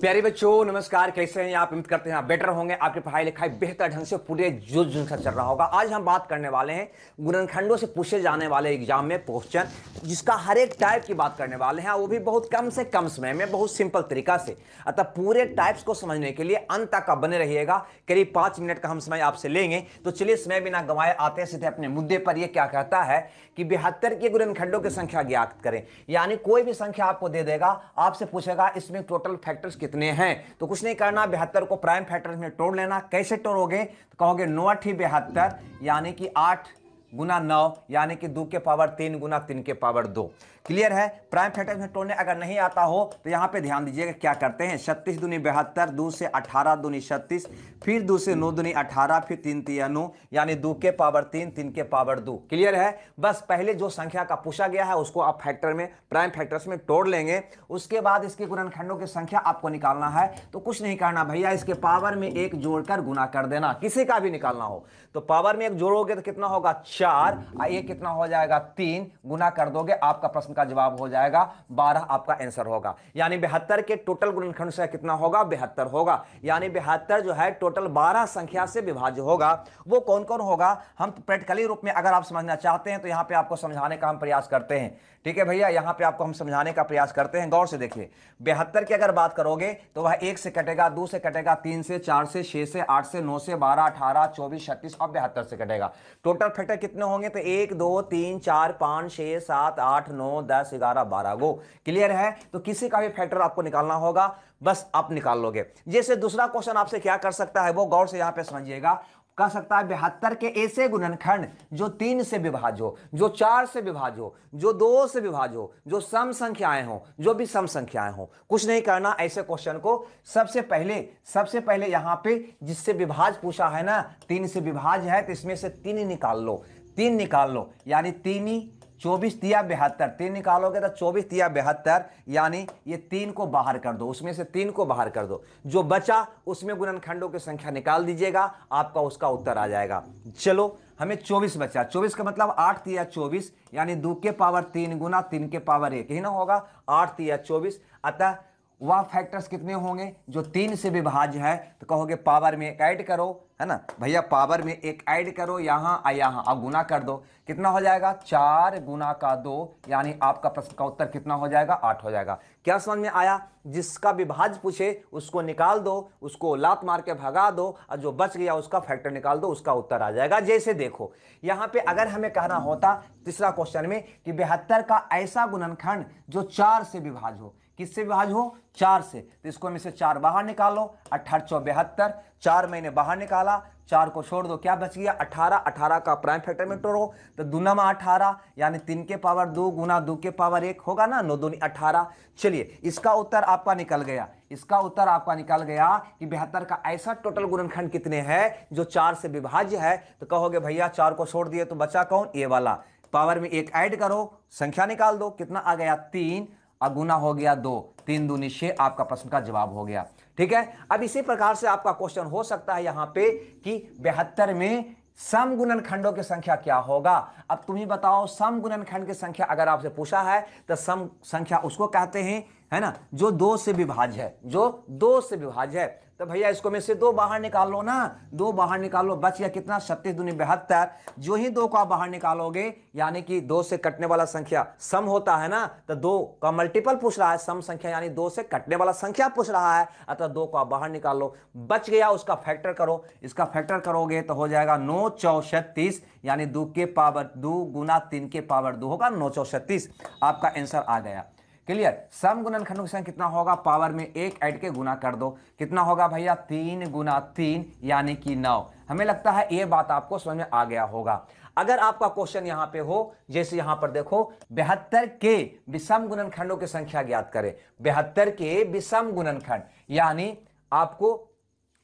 प्यारे बच्चों नमस्कार, कैसे हैं आप। उम्मीद करते हैं आप बेटर होंगे, आपकी पढ़ाई लिखाई बेहतर ढंग से पूरे जोश से चल रहा होगा। आज हम बात करने वाले हैं गुणनखंडों से पूछे जाने वाले एग्जाम में क्वेश्चन, जिसका हर एक टाइप की बात करने वाले हैं, वो भी बहुत कम से कम समय में, बहुत सिंपल तरीका से। अतः पूरे टाइप्स को समझने के लिए अंत तक आप बने रहिएगा। करीब 5 मिनट का हम समय आपसे लेंगे। तो चलिए समय बिना गंवाए आते हैं सीधे अपने मुद्दे पर। यह क्या कहता है कि 72 के गुणनखंडों की संख्या ज्ञात करें। यानी कोई भी संख्या आपको दे देगा, आपसे पूछेगा इसमें टोटल फैक्टर्स कितने हैं। तो कुछ नहीं करना, 72 को प्राइम फैक्टर्स में तोड़ लेना। कैसे तोड़ोगे तो कहोगे 9 8 72 यानी कि 8 गुना 9 यानी कि 2 के पावर 3 गुना 3 के पावर 2। क्लियर है। प्राइम फैक्टर्स में तोड़ने अगर नहीं आता हो तो यहां पे ध्यान दीजिएगा क्या करते हैं। 36 दूनी 72, 2 से 18 दूनी 36, फिर 2 से 9 दूनी 18, फिर 3 तिया 9 यानी 2 के पावर 3 3 के पावर 2। क्लियर है। बस पहले जो संख्या का पूछा गया है उसको आप फैक्टर में, प्राइम फैक्टर्स में तोड़ लेंगे। उसके बाद इसके गुणनखंडों की संख्या आपको निकालना है। तो कुछ नहीं करना भैया, इसके पावर में 1 जोड़कर गुना कर देना। किसी का भी निकालना हो तो पावर में 1 जोड़ोगे तो कितना होगा 4, ये कितना हो जाएगा 3, गुना कर दोगे आपका प्रश्न का जवाब हो जाएगा 12, आपका आंसर होगा। यानी 72 के टोटल गुणनखंड से कितना होगा 72 होगा। यानी 72 जो है टोटल 12 संख्या से विभाज्य होगा। वो कौन कौन होगा हम प्रैक्टिकली रूप में अगर आप समझना चाहते हैं तो यहां पे आपको समझाने का हम प्रयास करते हैं। ठीक है भैया, यहां पे आपको हम समझाने का प्रयास करते हैं। गौर से देखिए, 72 की अगर बात करोगे तो वह 1 से कटेगा, 2 से कटेगा, 3 से, 4 से, 6 से, 8 से, 9 से, 12, 18, 24, 36 और 72 से कटेगा। टोटल फैक्टर कितने होंगे तो 1 2 3 4 5 6 7 8 9 10 11 12 गो। क्लियर है। तो किसी का भी फैक्टर आपको निकालना होगा, बस आप निकाल लोगे। जैसे दूसरा क्वेश्चन आपसे क्या कर सकता है वो गौर से यहां पे समझिएगा। कह सकता है 72 के ऐसे गुणनखंड जो 3 से विभाज्य हो, जो 4 से विभाज्य हो, जो 2 से विभाज्य हो, जो सम संख्याएं हो, जो भी सम संख्याएं हो। कुछ नहीं करना, ऐसे क्वेश्चन को सबसे पहले यहां पे जिससे विभाज्य पूछा है ना, 3 से विभाज्य है तो इसमें से 3 निकाल लो। 3 निकाल लो यानी 3 ही 24 तिया 72, 3 निकालोगे तो 24 तिया 72 यानी ये 3 को बाहर कर दो, उसमें से 3 को बाहर कर दो। जो बचा उसमें गुणनखंडों की संख्या निकाल दीजिएगा, आपका उसका उत्तर आ जाएगा। चलो हमें 24 बचा। 24 का मतलब 8 तिया 24 यानी 2 के पावर 3 गुना 3 के पावर 1 ही ना होगा, 8 तिया 24। अतः वह फैक्टर्स कितने होंगे जो 3 से विभाज्य है। तो कहोगे पावर में 1 ऐड करो, है ना भैया, पावर में 1 ऐड करो यहां अब गुना कर दो। कितना हो जाएगा 4 गुना का 2 यानी आपका प्रश्न का उत्तर कितना हो जाएगा 8 हो जाएगा। क्या समझ में आया। जिसका विभाज्य पूछे उसको निकाल दो, उसको लात मार के भगा दो और जो बच गया उसका फैक्टर निकाल दो, उसका उत्तर आ जाएगा। जैसे देखो यहां पे अगर हमें कहना होता तीसरा क्वेश्चन में कि 72 का ऐसा गुणनखंड जो 4 से विभाज्य हो। किससे विभाज्य हो 4 से, तो इसको में से 4 बाहर निकालो। 18 4 72, 4 मैंने बाहर निकाला, 4 को छोड़ दो, क्या बच गया 18। 18 का प्राइम फैक्टर में तोड़ो तो दूना में 18 यानी 3 के पावर 2 गुना 2 के पावर 1 होगा ना, 9 दूनी 18। चलिए इसका उत्तर आपका निकल गया। इसका उत्तर आपका निकल गया कि 72 का ऐसा टोटल गुणनखंड कितने हैं जो 4 से विभाज्य है। तो कहोगे भैया 4 को छोड़ दिए तो बचा कौन, ये वाला। पावर में 1 ऐड करो, संख्या निकाल दो, कितना आ गया 3 और गुना हो गया 2, 3 दूनी 6, आपका प्रश्न का जवाब हो गया। ठीक है। अब इसी प्रकार से आपका क्वेश्चन हो सकता है यहां पे कि 72 में सम गुणनखंडों की संख्या क्या होगा। अब तुम ही बताओ, सम गुणनखंड की संख्या अगर आपसे पूछा है तो सम संख्या उसको कहते हैं, है ना, जो 2 से विभाज्य है, जो 2 से विभाज्य है। तो भैया इसको में से 2 बाहर निकाल लो ना, 2 बाहर निकालो, बच गया कितना 36 दूनी 72। जो ही 2 को आप बाहर निकालोगे यानी कि 2 से कटने वाला संख्या सम होता है ना, तो 2 का मल्टीपल पूछ रहा है, सम संख्या यानी 2 से कटने वाला संख्या पूछ रहा है। अतः 2 को आप बाहर निकाल लो, बच गया उसका फैक्टर करो। इसका फैक्टर करोगे तो हो जाएगा 9 4 36 यानी 2 के पावर 2 गुना 3 के पावर 2 होगा 9 4 36, आपका आंसर आ गया। क्लियर। सम गुणनखंडों की संख्या कितना होगा, पावर में 1 ऐड के गुना कर दो, कितना होगा भैया 3 गुना 3 यानी कि 9। हमें लगता है यह बात आपको समझ में आ गया होगा। अगर आपका क्वेश्चन यहां पे हो, जैसे यहां पर देखो 72 के विषम गुणनखंडों की संख्या ज्ञात करें। 72 के विषम गुणनखंड यानी आपको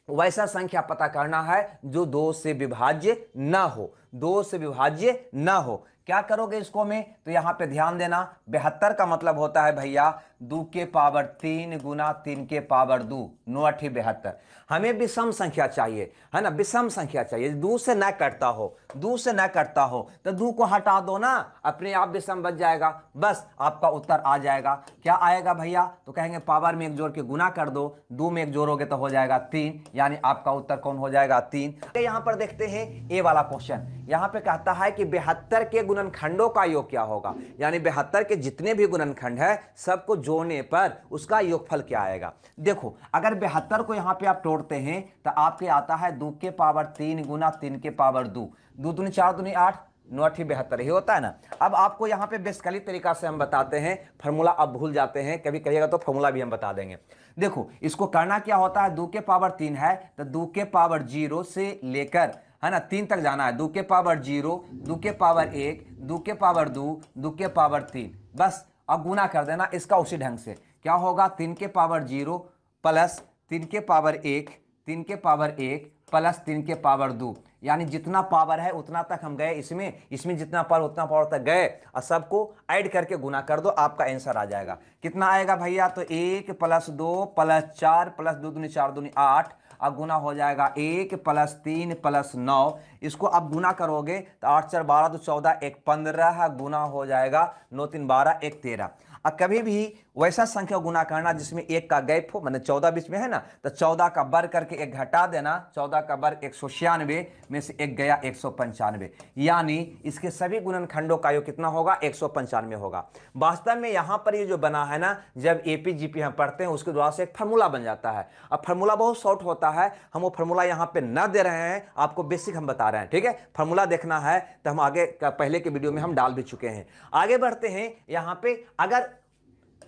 वैसा संख्या पता करना है जो 2 से विभाज्य ना हो, 2 से विभाज्य ना हो। क्या करोगे इसको में, तो यहां पे ध्यान देना, 72 का मतलब होता है भैया 2 के पावर 3 गुना 3 के पावर 2, 9 8 72। हमें विषम संख्या चाहिए, है ना, विषम संख्या चाहिए, 2 से न कटता हो, 2 से न कटता हो तो 2 को हटा दो ना, अपने आप विषम बच जाएगा, बस आपका उत्तर आ जाएगा। क्या आएगा भैया, तो कहेंगे पावर में एक जोड़ के गुना कर दो, 2 में एक जोड़ोगे तो हो जाएगा 3, यानी आपका उत्तर कौन हो जाएगा 3। यहां पर देखते हैं ए वाला क्वेश्चन, यहां पे कहता है कि 72 के गुणनखंडों का योग क्या होगा, यानी 72 के जितने भी गुणनखंड है सबको जोड़ने पर उसका योगफल क्या आएगा। देखो अगर 72 को यहां पे आप तोड़ते हैं तो आपके आता है 2 के पावर 3 गुना 3 के पावर 2, 2 दूनी 4 दूनी 8, 9 8 72 ही होता है ना। अब आपको यहां पे बेसिकली तरीका से हम बताते हैं, फार्मूला आप भूल जाते हैं, कभी कहिएगा तो फार्मूला भी हम बता देंगे। देखो इसको करना क्या होता है, 2 के पावर 3 है तो 2 के पावर 0 से लेकर, है ना, 3 तक जाना है, 2 के पावर 0, 2 के पावर 1, 2 के पावर 2, 2 के पावर 3, बस अब गुना कर देना इसका उसी ढंग से। क्या होगा, 3 के पावर 0 प्लस 3 के पावर 1, 3 के पावर 1 प्लस 3 के पावर 2, यानी जितना पावर है उतना तक हम गए, इसमें जितना पावर उतना पावर तक गए और सबको ऐड करके गुना कर दो, आपका आंसर आ जाएगा। कितना आएगा भैया, तो 1 प्लस 2 प्लस 4 प्लस 2 दूनी 4 दूनी 8, अब गुना हो जाएगा 1 प्लस 3 प्लस 9, इसको अब गुना करोगे तो 8 4 12 तो 14 1 15, गुना हो जाएगा 9 3 12 1 13। अब कभी भी वैसा संख्या गुना करना जिसमें 1 का गैप हो, मतलब 14 बीच में है ना, तो 14 का वर्ग करके 1 घटा देना, 14 का वर्ग 196 में से 1 गया 195, यानी इसके सभी गुणनखंडों का योग कितना होगा, 195 होगा। वास्तव में यहां पर ये जो बना है ना, जब एपीजीपी हम पढ़ते हैं उसके द्वारा से एक फार्मूला बन जाता है। अब फार्मूला बहुत शॉर्ट होता है, हम वो फार्मूला यहां पे न दे रहे हैं, आपको बेसिक हम बता रहे हैं, ठीक है। फार्मूला देखना है तो हम आगे पहले के वीडियो में हम डाल भी चुके हैं। आगे बढ़ते हैं, यहां पे अगर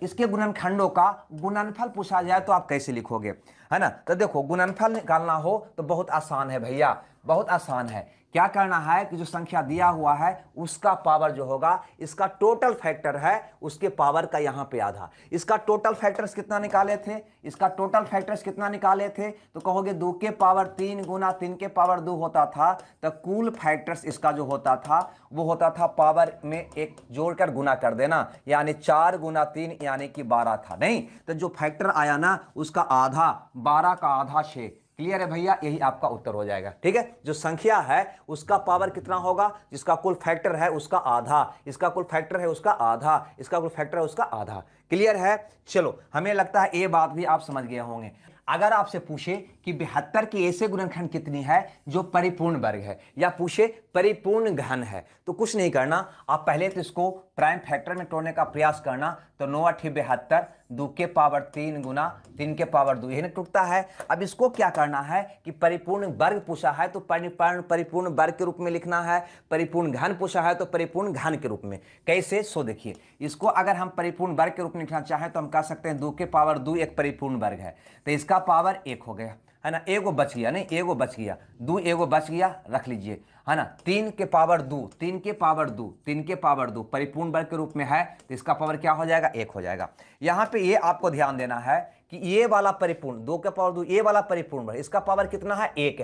इसके गुणनखंडों का गुणनफल पूछा जाए तो आप कैसे लिखोगे, है ना। तो देखो गुणनफल निकालना हो तो बहुत आसान है भैया, बहुत आसान है। क्या करना है कि जो संख्या दिया हुआ है उसका पावर जो होगा, इसका टोटल फैक्टर है उसके पावर का यहां पे आधा। इसका टोटल फैक्टर्स कितना निकाले थे, इसका टोटल फैक्टर्स कितना निकाले थे, तो कहोगे 2 के पावर 3 गुना 3 के पावर 2 होता था, तो कुल फैक्टर्स इसका जो होता था वो होता था पावर में एक जोड़कर गुना कर देना, यानी 4 गुना 3 यानी कि 12 था। नहीं तो जो फैक्टर आया ना उसका आधा, 12 का आधा 6। क्लियर है भैया, यही आपका उत्तर हो जाएगा, ठीक है। जो संख्या है उसका पावर कितना होगा, जिसका कुल फैक्टर है उसका आधा, इसका कुल फैक्टर है उसका आधा, इसका कुल फैक्टर है उसका आधा। क्लियर है, चलो हमें लगता है ये बात भी आप समझ गए होंगे। अगर आपसे पूछे कि 72 के ऐसे गुणनखंड कितनी है जो परिपूर्ण वर्ग है, या पूछे परिपूर्ण घन है, तो कुछ नहीं करना, आप पहले तो इसको प्राइम फैक्टर में तोड़ने का प्रयास करना, तो 9 8 72, 2 के पावर 3 गुना 3 के पावर 2, यही टूटता है। अब इसको क्या करना है कि परिपूर्ण वर्ग पूछा है तो परिपूर्ण वर्ग के रूप में लिखना है, परिपूर्ण घन पूछा है तो परिपूर्ण घन के रूप में। कैसे, सो देखिए, इसको अगर हम परिपूर्ण वर्ग के रूप में लिखना चाहें तो हम कह सकते हैं 2 के पावर 2 एक परिपूर्ण वर्ग है, तो इसका पावर 1 हो गया, है ना, एगो बच गया, नहीं एगो बच गया, 2 एगो बच गया, रख लीजिए, है ना। 3 के पावर 2, 3 के पावर 2, 3 के पावर 2 परिपूर्ण वर्ग के रूप में है, तो इसका पावर क्या हो जाएगा, 1 हो जाएगा। यहां पे ये आपको ध्यान देना है कि ये वाला परिपूर्ण 2 के पावर 2, ये वाला परिपूर्ण वर्ग इसका पावर कितना है, 1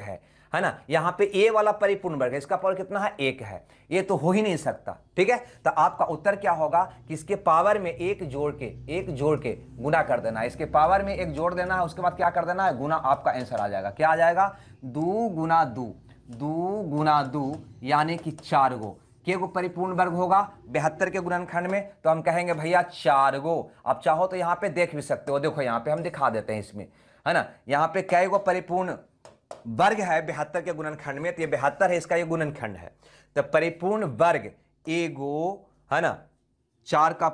है ना। यहां पे ए वाला परिपूर्ण वर्ग है, इसका पावर कितना है, 1 है, ये तो हो ही नहीं सकता, ठीक है। तो आपका उत्तर क्या होगा कि इसके पावर में एक जोड़ के गुना कर देना है, इसके पावर में एक जोड़ देना है, उसके बाद क्या कर देना है, गुना, आपका आंसर आ जाएगा। क्या आ जाएगा, 2 गुना 2, 2 गुना 2 यानी कि 4 गो के परिपूर्ण वर्ग होगा 72 के गुणनखंड में, तो हम कहेंगे भैया 4 गो। आप चाहो तो यहां पे देख भी सकते हो, देखो यहां पे हम दिखा देते हैं इसमें, है ना। यहां पे कै गो परिपूर्ण वर्ग है 72 के गुणनखंड में, तो ये 72 है, इसका ये गुणनखंड है, तो परिपूर्ण वर्ग एगो, है ना, 4 का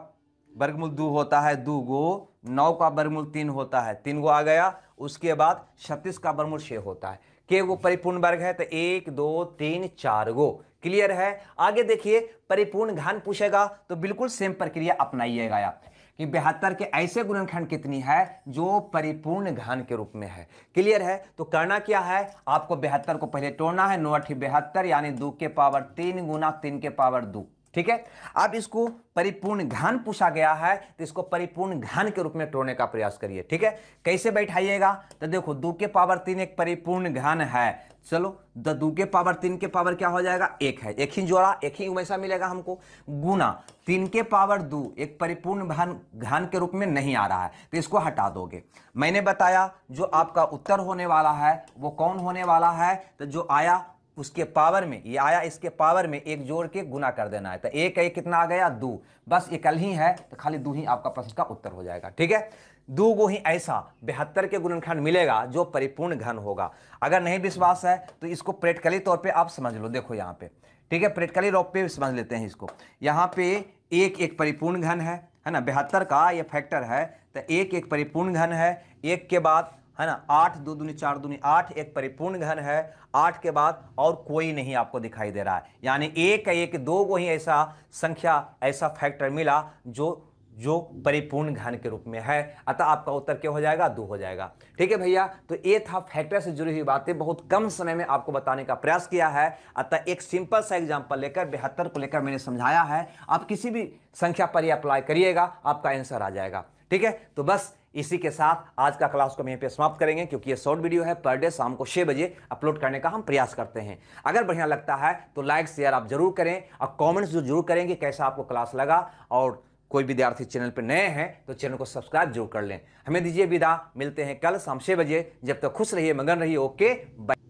वर्गमूल 2 होता है 2 गो, 9 का वर्गमूल 3 होता है 3 गो आ गया, उसके बाद 36 का वर्गमूल 6 होता है। के गो परिपूर्ण वर्ग है, तो 1 2 3 4 गो। क्लियर है। आगे देखिए, परिपूर्ण घन पूछेगा तो बिल्कुल सेम प्रक्रिया अपनाइएगा आप कि 72 के ऐसे गुणनखंड कितनी है जो परिपूर्ण घन के रूप में है। क्लियर है। तो करना क्या है, आपको 72 को पहले तोड़ना है, 9 8 72 यानी 2 के पावर 3 गुना 3 के पावर 2, ठीक है। अब इसको परिपूर्ण घन पूछा गया है तो इसको परिपूर्ण घन के रूप में तोड़ने का प्रयास करिए। ठीक है, कैसे बैठाइएगा तो देखो 2 के पावर 3 एक परिपूर्ण घन है। चलो 2 के पावर 3 के पावर क्या हो जाएगा 1 है, एक ही जोड़ा एक ही हमेशा मिलेगा हमको, गुना 3 के पावर 2 एक परिपूर्ण घन के रूप में नहीं आ रहा है तो इसको हटा दोगे। मैंने बताया जो आपका उत्तर होने वाला है वो कौन होने वाला है, तो जो आया उसके पावर में, ये आया इसके पावर में एक जोड़ के गुना कर देना है, तो एक एक कितना आ गया 2, बस एकल ही है तो खाली 2 ही आपका प्रश्न का उत्तर हो जाएगा। ठीक है, 2 को ही ऐसा 72 के गुणनखंड मिलेगा जो परिपूर्ण घन होगा। अगर नहीं विश्वास है तो इसको प्रैक्टिकली तौर पे आप समझ लो, देखो यहाँ पे, ठीक है, प्रैक्टिकली रूप पे समझ लेते हैं इसको। यहाँ पे एक परिपूर्ण घन है ना, 72 का ये फैक्टर है तो एक परिपूर्ण घन है, एक के बाद है ना 8 2 दूनी 4 दूनी 8 एक परिपूर्ण घन है, 8 के बाद और कोई नहीं आपको दिखाई दे रहा है, यानी एक 2 को ही ऐसा संख्या ऐसा फैक्टर मिला जो परिपूर्ण घन के रूप में है, अतः आपका उत्तर क्या हो जाएगा 2 हो जाएगा। ठीक है भैया, तो ये था फैक्टर से जुड़ी हुई बातें, बहुत कम समय में आपको बताने का प्रयास किया है, अतः एक सिंपल सा एग्जांपल लेकर 72 को लेकर मैंने समझाया है, आप किसी भी संख्या पर अप्लाई करिएगा आपका आंसर आ जाएगा। ठीक है, तो बस इसी के साथ आज का क्लास को हम यहीं पे समाप्त करेंगे, क्योंकि ये शॉर्ट वीडियो है, पर डे शाम को 6 बजे अपलोड करने का हम प्रयास करते हैं। अगर बढ़िया लगता है तो लाइक शेयर आप जरूर करें और कमेंट्स जरूर करें कि कैसा आपको क्लास लगा, और कोई विद्यार्थी चैनल पर नए हैं तो चैनल को सब्सक्राइब जरूर कर लें। हमें दीजिए विदा, मिलते हैं कल शाम 6 बजे, जब तक खुश रहिए मगन रहिए। Okay bye.